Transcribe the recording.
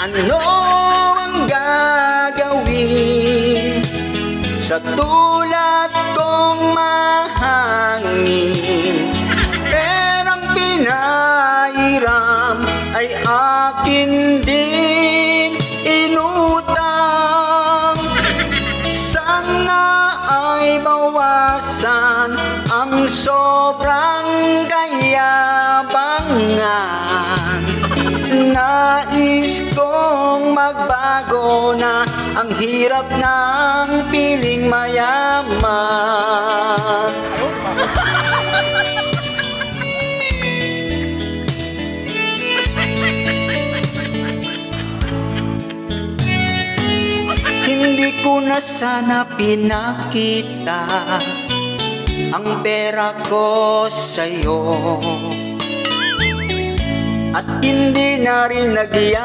Ano ang gagawin sa tulad kong mahangin? Perang pinairam ay akin din inutang. Sana ay bawasan ang sobrang kayabangan. Nais kong magbago na ang hirap ng piling mayaman. Hindi ko na sana pinakita ang pera ko sa'yo, at hindi na rin nagyabang